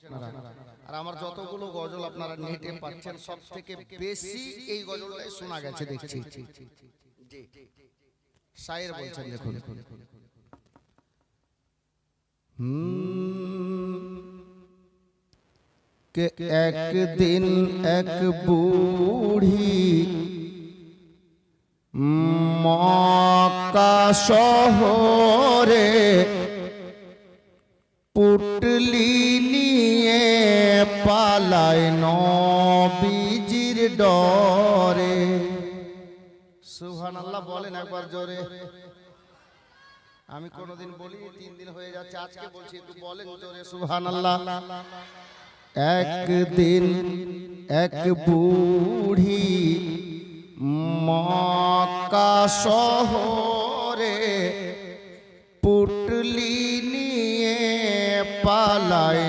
আপনারা। আর আমার যতগুলো গজল আপনারা নেটে পাচ্ছেন সব থেকে বেশি এই গজলটাই শোনা গেছে দেখছি। জি শায়ের বলছেন দেখুন। कि एक दिन एक बूढ़ी मक्का शहरे पुटली निये पालाय नबीजिर डरे। सुबहानाल्लाह बोलेन एक बार जोरे। আমি কোনদিন বলি 3 দিন হয়ে যাচ্ছে, আজকে বলছি একটু বলেন জোরে সুবহানাল্লাহ। একদিন এক বুড়ি মক্কা শহরে পুটলি নিয়ে পালায়